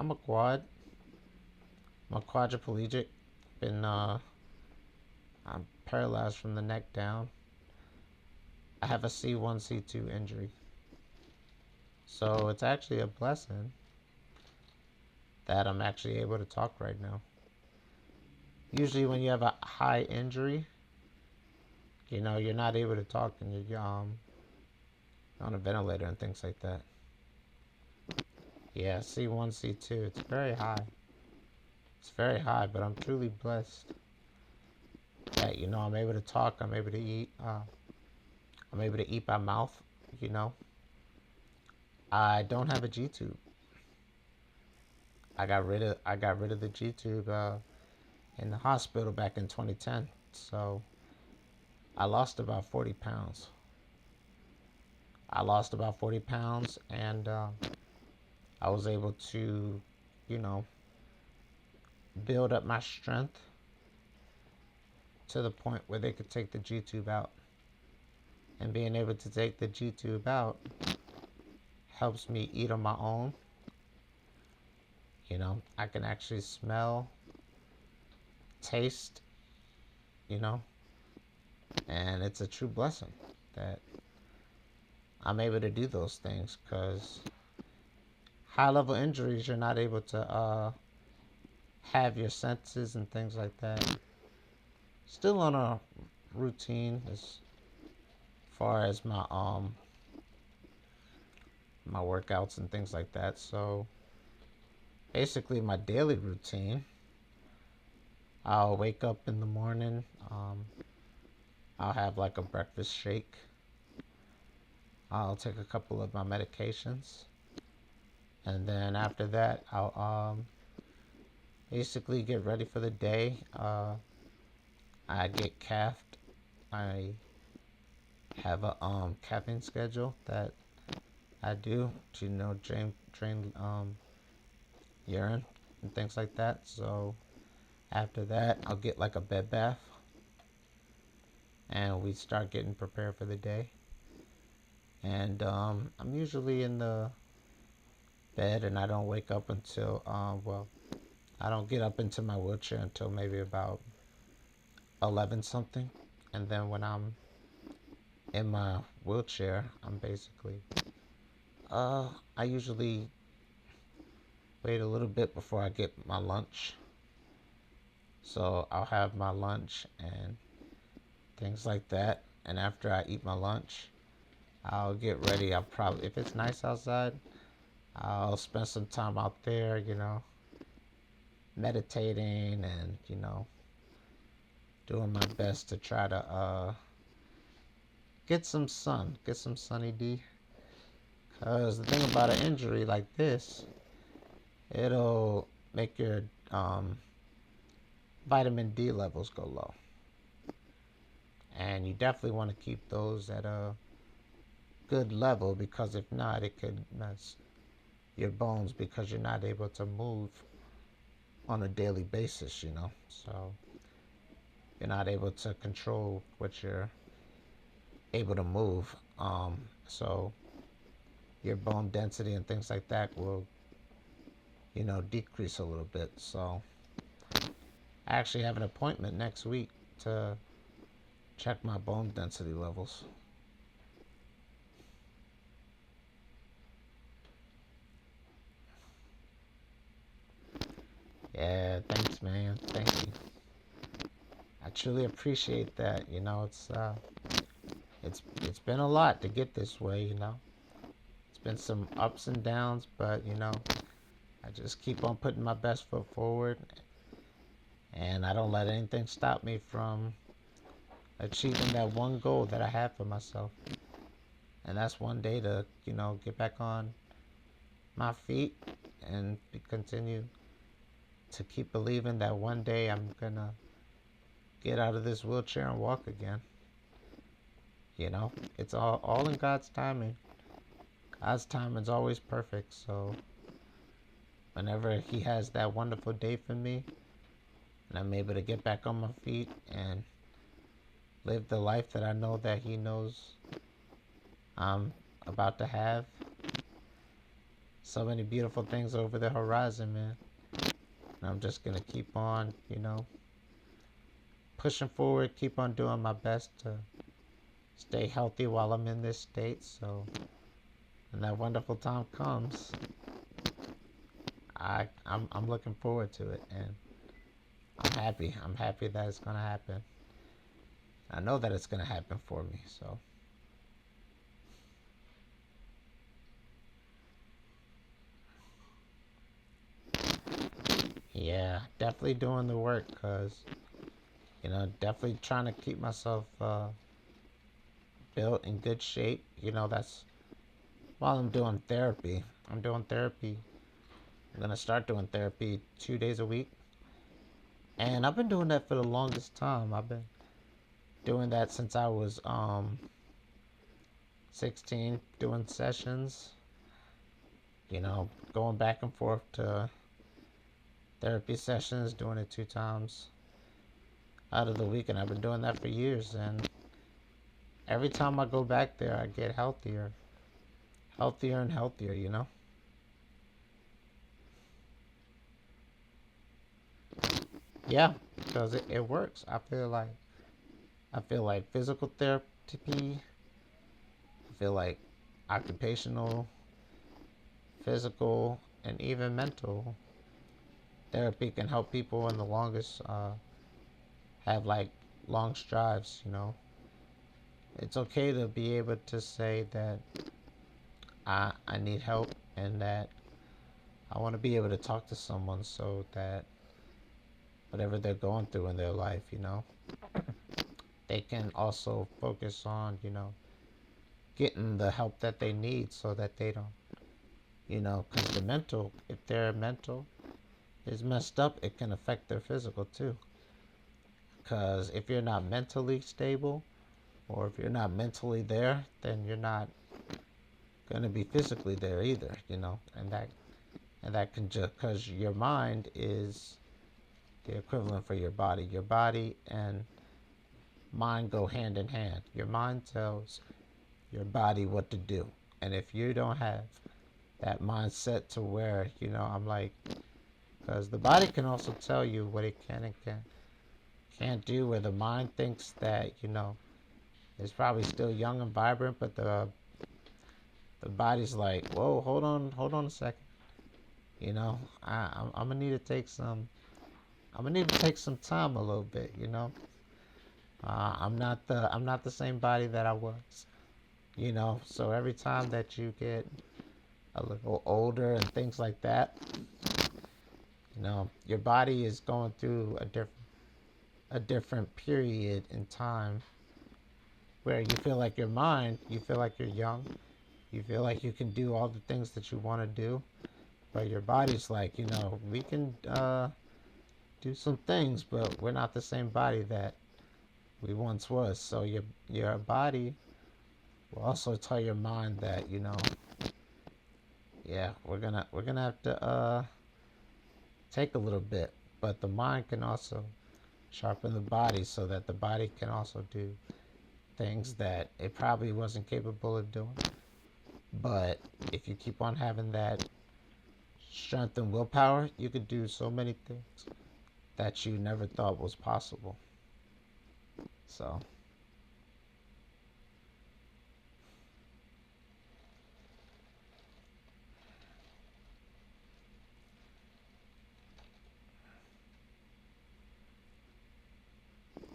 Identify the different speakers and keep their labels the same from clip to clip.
Speaker 1: I'm a quad. I'm a quadriplegic. Been I'm paralyzed from the neck down. I have a C1, C2 injury. So it's actually a blessing that I'm actually able to talk right now. Usually when you have a high injury, you're not able to talk and you're on a ventilator and things like that. Yeah, C1, C2, it's very high. It's very high, but I'm truly blessed that, I'm able to talk, I'm able to eat, I'm able to eat by mouth, you know. I don't have a G tube. I got rid of the G tube in the hospital back in 2010. So I lost about 40 pounds. I lost about 40 pounds, and I was able to, you know, build up my strength to the point where they could take the G tube out. And being able to take the G tube out helps me eat on my own. I can actually smell, taste, you know, and it's a true blessing that I'm able to do those things because high level injuries, you're not able to have your senses and things like that. Still on a routine as far as my workouts and things like that. So basically, my daily routine, I'll wake up in the morning. I'll have like a breakfast shake. I'll take a couple of my medications, and then after that, I'll basically get ready for the day. I get caffed. I have a caffeine schedule that I do to drain urine and things like that. So after that, I'll get like a bed bath, and we start getting prepared for the day. And I'm usually in the bed, and I don't wake up until I don't get up into my wheelchair until maybe about 11 something. And then when I'm in my wheelchair, I'm basically I usually wait a little bit before I get my lunch. So I'll have my lunch and things like that. And after I eat my lunch, I'll get ready. I'll probably, if it's nice outside, I'll spend some time out there, meditating and, doing my best to try to get some sun, get some sunny D. Because the thing about an injury like this, it'll make your vitamin D levels go low. And you definitely want to keep those at a good level because if not, it could mess your bones because you're not able to move on a daily basis. So you're not able to control what you're able to move. So your bone density and things like that will, decrease a little bit. So I actually have an appointment next week to check my bone density levels. Yeah, thanks, man. Thank you. I truly appreciate that. It's been a lot to get this way. It's been some ups and downs, but I just keep on putting my best foot forward, and I don't let anything stop me from achieving that one goal that I have for myself. And that's one day to, get back on my feet and continue to keep believing that one day I'm gonna get out of this wheelchair and walk again. It's all in God's timing. God's timing is always perfect. So whenever He has that wonderful day for me, and I'm able to get back on my feet and live the life that I know that He knows I'm about to have, so many beautiful things over the horizon, man. And I'm just gonna keep on, pushing forward, keep on doing my best to stay healthy while I'm in this state. So when that wonderful time comes, I'm looking forward to it, and I'm happy. I'm happy that it's gonna happen. I know that it's gonna happen for me. So yeah, definitely doing the work, cause definitely trying to keep myself built in good shape. That's while I'm doing therapy. I'm doing therapy. I'm gonna start doing therapy 2 days a week, and I've been doing that for the longest time. I've been doing that since I was 16, doing sessions. Going back and forth to therapy sessions, doing it 2 times out of the week, and I've been doing that for years. And every time I go back there, I get healthier, healthier and healthier. Yeah, because it works. I feel like physical therapy. I feel like occupational, physical, and even mental therapy can help people in the longest have like long strives. It's okay to be able to say that I need help, and that I want to be able to talk to someone so that whatever they're going through in their life, they can also focus on, getting the help that they need so that they don't, because if their mental is messed up, it can affect their physical too. Because if you're not mentally stable, or if you're not mentally there, then you're not going to be physically there either, and that can just, because your mind is the equivalent for your body. Your body and mind go hand in hand. Your mind tells your body what to do. And if you don't have that mindset to where, I'm like, because the body can also tell you what it can and can't do, where the mind thinks that, it's probably still young and vibrant, but the body's like, whoa, hold on a second. I'm gonna need to take some. I'm gonna need to take some time a little bit. I'm not the same body that I was. So every time that you get a little older and things like that, your body is going through a different period in time where you feel like your mind, you feel like you're young, you feel like you can do all the things that you want to do, but your body's like, we can do some things, but we're not the same body that we once was. So your body will also tell your mind that, yeah, we're gonna have to take a little bit, but the mind can also sharpen the body so that the body can also do things that it probably wasn't capable of doing. But if you keep on having that strength and willpower, you could do so many things that you never thought was possible. So,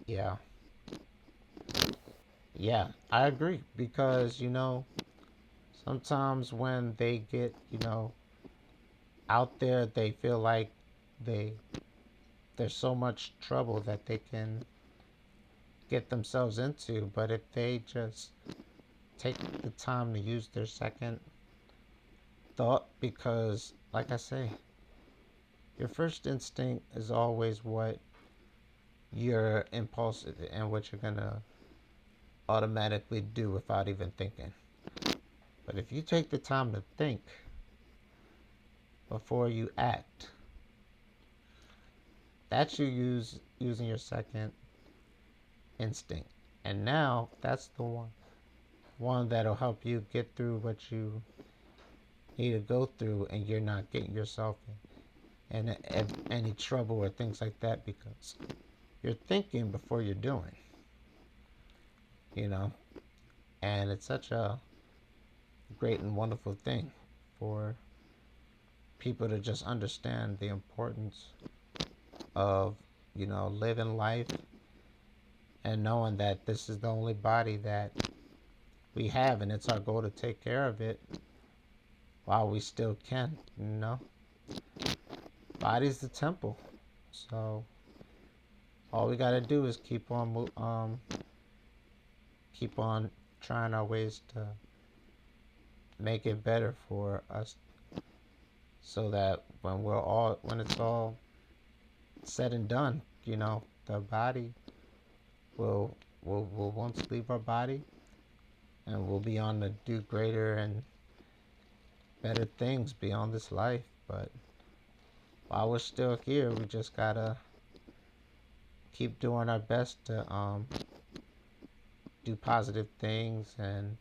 Speaker 1: yeah. Yeah, I agree, because sometimes when they get, out there, they feel like they there's so much trouble that they can get themselves into, but if they just take the time to use their second thought, because like I say, your first instinct is always what your impulse and what you're gonna automatically do without even thinking. But if you take the time to think before you act, that's using your second instinct. And now that's the one that'll help you get through what need to go through, and you're not getting yourself in any trouble or things like that because you're thinking before you're doing, you know. And it's such a great and wonderful thing for people to just understand the importance of, living life and knowing that this is the only body that we have, and it's our goal to take care of it while we still can. Body's the temple, so all we gotta do is keep on trying our ways to make it better for us, so that when it's all said and done, the body will once leave our body, and we'll be on to do greater and better things beyond this life. But while we're still here, we just gotta keep doing our best to do positive things and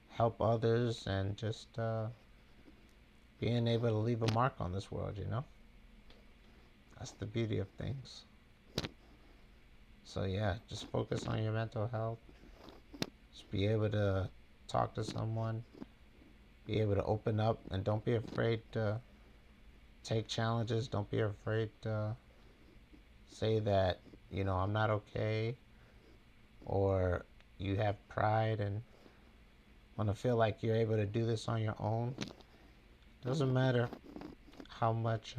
Speaker 1: help others, and just being able to leave a mark on this world. That's the beauty of things. So yeah, just focus on your mental health. Just be able to talk to someone, be able to open up, and don't be afraid to take challenges. Don't be afraid to say that, I'm not okay, or you have pride and want to feel like you're able to do this on your own. Doesn't matter how much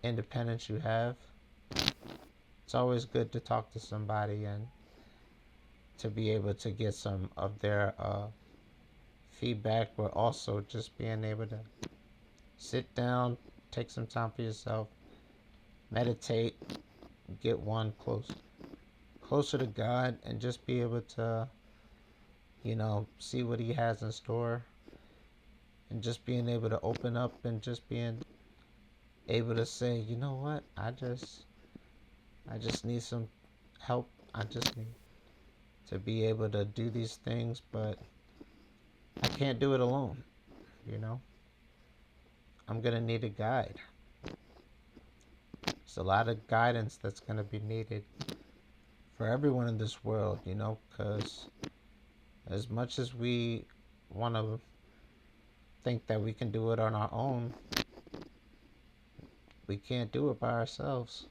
Speaker 1: independence you have. It's always good to talk to somebody and to be able to get some of their feedback, but also just being able to sit down, take some time for yourself, meditate, get one closer to God, and just be able to, see what He has in store, and just being able to open up, and just being able to say, you know what, I just need some help. I just need to be able to do these things, but I can't do it alone. you know I'm gonna need a guide. There's a lot of guidance that's gonna be needed for everyone in this world, because as much as we want to think that we can do it on our own, we can't do it by ourselves.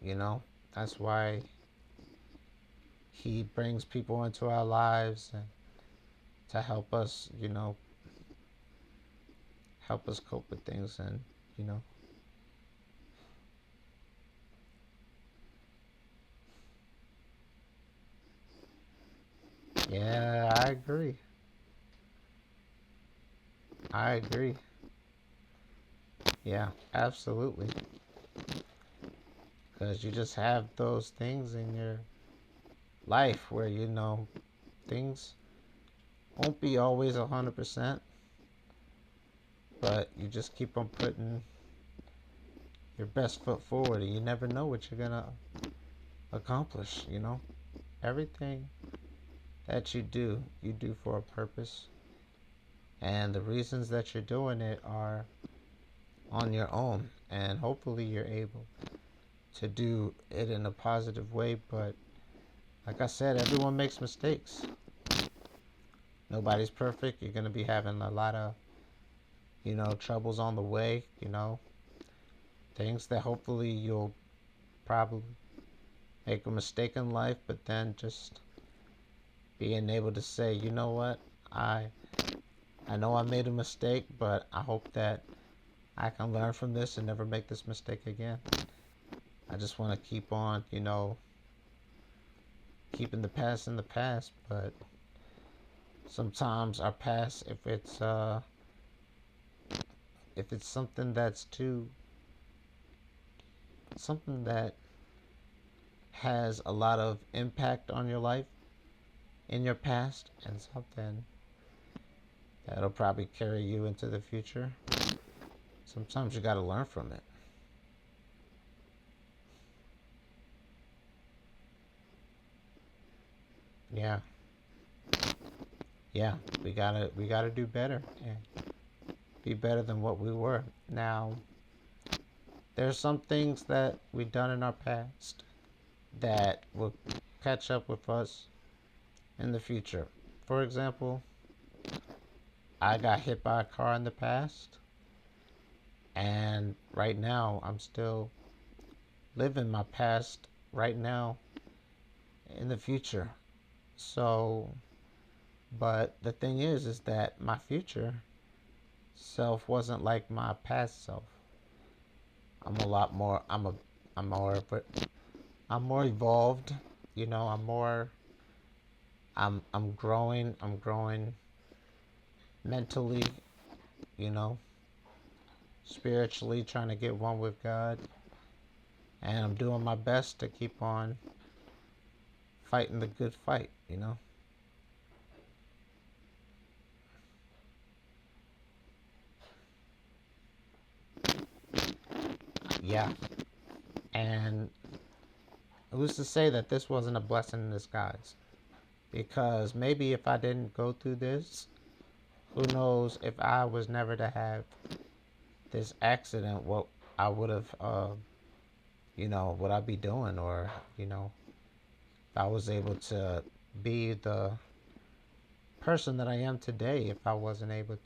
Speaker 1: you know that's why He brings people into our lives, and to help us, help us cope with things. And you know yeah, I agree. Yeah, absolutely. Because you just have those things in your life where things won't be always 100%, but you just keep on putting your best foot forward, and you never know what you're gonna accomplish. Everything that you do for a purpose, and the reasons that you're doing it are on your own, and hopefully you're able to do it in a positive way. But like I said, everyone makes mistakes. Nobody's perfect. You're going to be having a lot of troubles on the way. Things that hopefully you'll probably make a mistake in life, but then just being able to say, you know what, I know I made a mistake, but I hope that I can learn from this and never make this mistake again. I just want to keep on, keeping the past in the past. But sometimes our past, if it's something that has a lot of impact on your life in your past, and something that'll probably carry you into the future, sometimes you got to learn from it. Yeah. yeah, we gotta do better and be better than what we were. Now, there's some things that we've done in our past that will catch up with us in the future. For example, I got hit by a car in the past, and right now I'm still living my past right now in the future. So, but the thing is that my future self wasn't like my past self. I'm a lot more. I'm more. I'm more evolved. You know, I'm more. I'm growing. I'm growing mentally. You know, spiritually, trying to get one with God, and I'm doing my best to keep on fighting the good fight. You know. Yeah. And who's to say that this wasn't a blessing in disguise? Because maybe if I didn't go through this, who knows if I was never to have this accident, what I would have, what I'd be doing, or, if I was able to be the person that I am today, if I wasn't able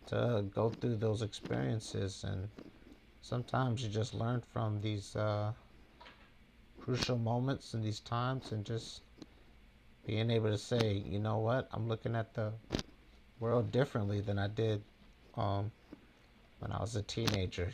Speaker 1: to go through those experiences. And sometimes you just learn from these crucial moments and these times, and just being able to say, you know what, I'm looking at the world differently than I did um, when I was a teenager.